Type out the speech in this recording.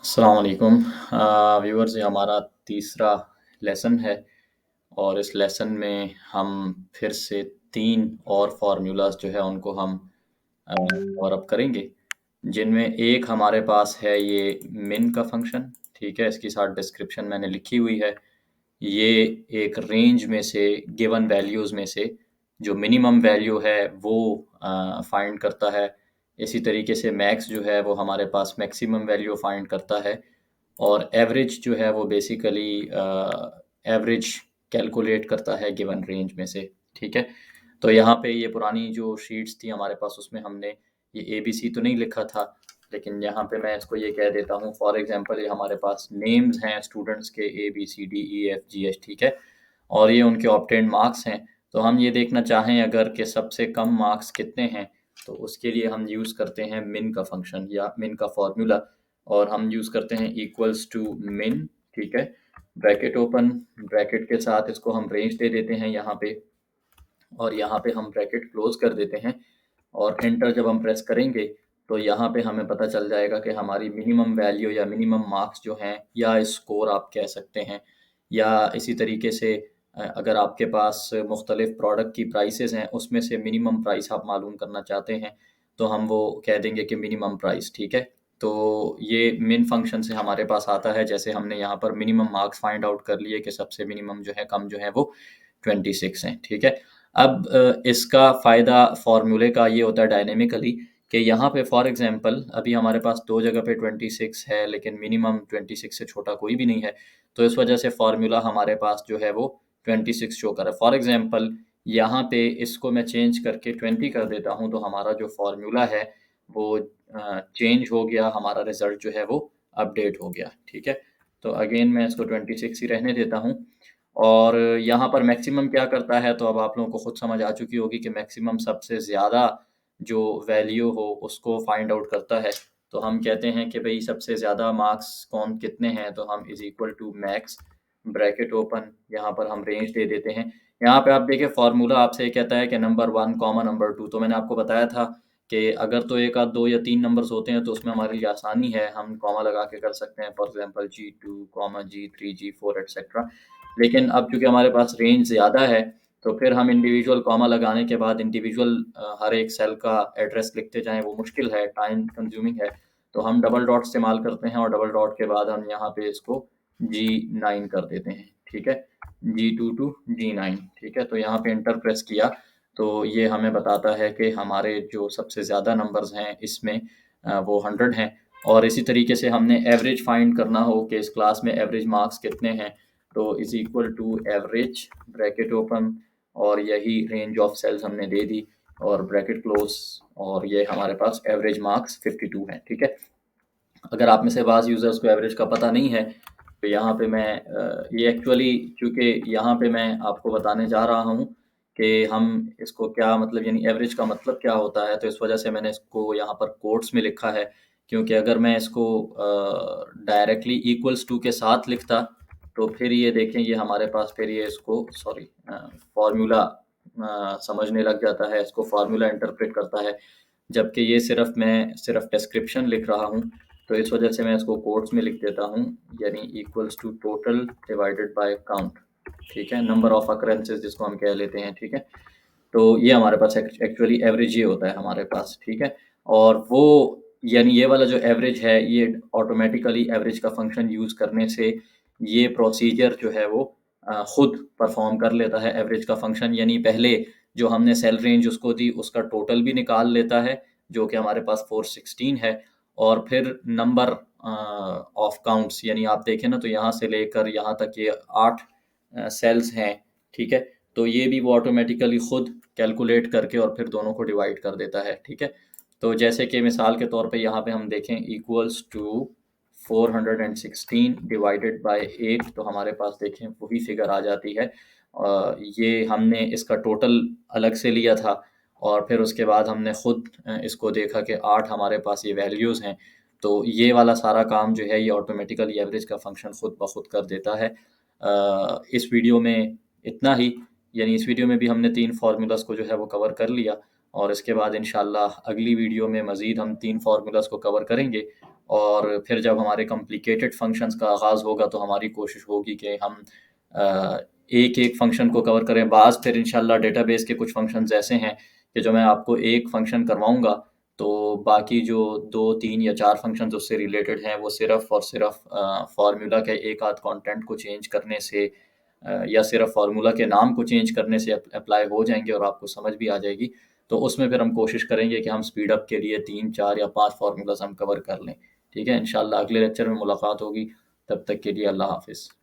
अस्सलाम वालेकुम व्यूअर्स, ये हमारा तीसरा लेसन है और इस लेसन में हम फिर से 3 और फार्मूलाज जो है उनको हम कवर अप करेंगे, जिनमें एक हमारे पास है ये मिन का फंक्शन। ठीक है, इसकी साथ डिस्क्रिप्शन मैंने लिखी हुई है। ये एक रेंज में से गिवन वैल्यूज़ में से जो मिनिमम वैल्यू है वो फाइंड करता है। इसी तरीके से मैक्स जो है वो हमारे पास मैक्सिमम वैल्यू फाइंड करता है और एवरेज जो है वो बेसिकली एवरेज कैलकुलेट करता है गिवन रेंज में से। ठीक है, तो यहाँ पे ये पुरानी जो शीट्स थी हमारे पास उसमें हमने ये एबीसी तो नहीं लिखा था, लेकिन यहाँ पे मैं इसको ये कह देता हूँ। फॉर एग्जांपल ये हमारे पास नेम्स हैं स्टूडेंट्स के ABCDEFGH। ठीक है, और ये उनके ऑब्टेन्ड मार्क्स हैं। तो हम ये देखना चाहें अगर कि सबसे कम मार्क्स कितने हैं, तो उसके लिए हम यूज़ करते हैं मिन का फंक्शन या मिन का फॉर्मूला, और हम यूज़ करते हैं इक्वल्स टू मिन। ठीक है, ब्रैकेट ओपन, ब्रैकेट के साथ इसको हम रेंज दे देते हैं यहाँ पे, और यहाँ पे हम ब्रैकेट क्लोज कर देते हैं और एंटर जब हम प्रेस करेंगे तो यहाँ पे हमें पता चल जाएगा कि हमारी मिनिमम वैल्यू या मिनिमम मार्क्स जो हैं या स्कोर आप कह सकते हैं, या इसी तरीके से अगर आपके पास मुख्तलिफ प्रोडक्ट की प्राइसेस हैं उसमें से मिनिमम प्राइस आप मालूम करना चाहते हैं तो हम वो कह देंगे कि मिनिमम प्राइस। ठीक है, तो ये मिन फंक्शन से हमारे पास आता है। जैसे हमने यहाँ पर मिनिमम मार्क्स फाइंड आउट कर लिए कि सबसे मिनिमम जो है कम जो है वो 26 हैं। ठीक है, अब इसका फ़ायदा फ़ॉर्मूले का ये होता है डायनेमिकली कि यहाँ पे फॉर एग्ज़ाम्पल अभी हमारे पास 2 जगह पे 26 है, लेकिन मिनिमम 26 से छोटा कोई भी नहीं है। तो इस वजह से फ़ॉर्मूला हमारे पास जो है वो 26 शो कर रहा है। फॉर एग्ज़ाम्पल यहाँ पे इसको मैं चेंज करके 20 कर देता हूँ, तो हमारा जो फ़ॉर्मूला है वो चेंज हो गया, हमारा रिज़ल्ट जो है वो अपडेट हो गया। ठीक है, तो अगेन मैं इसको 26 ही रहने देता हूँ। और यहाँ पर मैक्सिमम क्या करता है, तो अब आप लोगों को खुद समझ आ चुकी होगी कि मैक्सिमम सबसे ज़्यादा जो वैल्यू हो उसको फाइंड आउट करता है। तो हम कहते हैं कि भाई सबसे ज़्यादा मार्क्स कौन कितने हैं, तो हम is equal to max, bracket open, यहाँ पर हम रेंज दे देते हैं। यहाँ पे आप देखिए फार्मूला आपसे ये कहता है कि नंबर 1 कॉमा नंबर 2। तो मैंने आपको बताया था कि अगर तो एक आध 2 या 3 नंबर्स होते हैं तो उसमें हमारे लिए आसानी है, हम कॉमा लगा के कर सकते हैं। For example G2 comma G3 G4 etcetera. लेकिन अब चूँकि हमारे पास रेंज ज़्यादा है तो फिर हम इंडिविजुअल कॉमा लगाने के बाद इंडिविजुअल हर एक सेल का एड्रेस लिखते जाएँ वो मुश्किल है, टाइम कंज्यूमिंग है। तो हम डबल डॉट इस्तेमाल करते हैं और डबल डॉट के बाद हम यहाँ पे इसको G9 कर देते हैं। ठीक है, G2 टू G9। ठीक है, तो यहाँ पे एंटर प्रेस किया तो ये हमें बताता है कि हमारे जो सबसे ज़्यादा नंबर्स हैं इसमें वो 100 हैं। और इसी तरीके से हमने एवरेज फाइंड करना हो कि इस क्लास में एवरेज मार्क्स कितने हैं, तो is equal to average, bracket open, और यही रेंज ऑफ सेल्स हमने दे दी और ब्रैकेट क्लोज, और ये हमारे पास एवरेज मार्क्स 52 हैं। ठीक है, अगर आप में से बाज़ यूज़र्स को एवरेज का पता नहीं है तो यहाँ पे मैं ये एक्चुअली चूँकि यहाँ पे मैं आपको बताने जा रहा हूँ कि हम इसको क्या मतलब, यानी एवरेज का मतलब क्या होता है, तो इस वजह से मैंने इसको यहाँ पर कोट्स में लिखा है। क्योंकि अगर मैं इसको डायरेक्टली इक्वल्स टू के साथ लिखता तो फिर ये देखें ये हमारे पास फिर ये इसको सॉरी फार्मूला समझने लग जाता है, इसको फार्मूला इंटरप्रेट करता है, जबकि ये मैं सिर्फ डिस्क्रिप्शन लिख रहा हूँ। तो इस वजह से मैं इसको कोट्स में लिख देता हूँ, यानी equals to total divided by count. ठीक है, नंबर ऑफ अकरेंसेस जिसको हम कह लेते हैं। ठीक है, तो ये हमारे पास एक्चुअली एवरेज ये होता है हमारे पास। ठीक है, और वो यानी ये वाला जो एवरेज है ये ऑटोमेटिकली एवरेज का फंक्शन यूज़ करने से ये प्रोसीजर जो है वो खुद परफॉर्म कर लेता है एवरेज का फंक्शन। यानी पहले जो हमने सेल रेंज उसको दी उसका टोटल भी निकाल लेता है जो कि हमारे पास 416 है, और फिर नंबर ऑफ काउंट्स, यानी आप देखें ना तो यहाँ से लेकर यहाँ तक ये 8 सेल्स हैं। ठीक है, तो ये भी वो ऑटोमेटिकली खुद कैलकुलेट करके और फिर दोनों को डिवाइड कर देता है। ठीक है, तो जैसे कि मिसाल के तौर पे यहाँ पे हम देखें इक्वल्स टू 416 डिवाइडेड बाय 8, तो हमारे पास देखें वही फिगर आ जाती है। ये हमने इसका टोटल अलग से लिया था और फिर उसके बाद हमने खुद इसको देखा कि 8 हमारे पास ये वैल्यूज़ हैं। तो ये वाला सारा काम जो है ये ऑटोमेटिकली एवरेज का फंक्शन खुद ब खुद कर देता है। इस वीडियो में इतना ही, यानी इस वीडियो में भी हमने 3 फार्मूलाज़ को जो है वो कवर कर लिया, और इसके बाद इंशाल्लाह अगली वीडियो में मज़ीद हम 3 फार्मूलाज़ को कवर करेंगे और फिर जब हमारे कॉम्प्लिकेटेड फंक्शंस का आगाज़ होगा तो हमारी कोशिश होगी कि हम एक-एक फंक्शन को कवर करें। बाज़ फिर इंशाल्लाह डेटाबेस के कुछ फंक्शंस ऐसे हैं कि जो मैं आपको एक फंक्शन करवाऊँगा, तो बाकी जो 2, 3 या 4 फंक्शंस उससे रिलेटेड हैं, वो सिर्फ़ और सिर्फ़ फ़ॉर्मूला के एक आध कंटेंट को चेंज करने से या सिर्फ़ फ़ॉर्मूला के नाम को चेंज करने से अप्लाई हो जाएँगे और आपको समझ भी आ जाएगी। तो उसमें फिर हम कोशिश करेंगे कि हम स्पीड अप के लिए 3, 4 या 5 फ़ॉर्मूलाज़ हम कवर कर लें। ठीक है? इंशाल्लाह अगले लेक्चर में मुलाकात होगी। तब तक के लिए अल्लाह हाफ़िज़।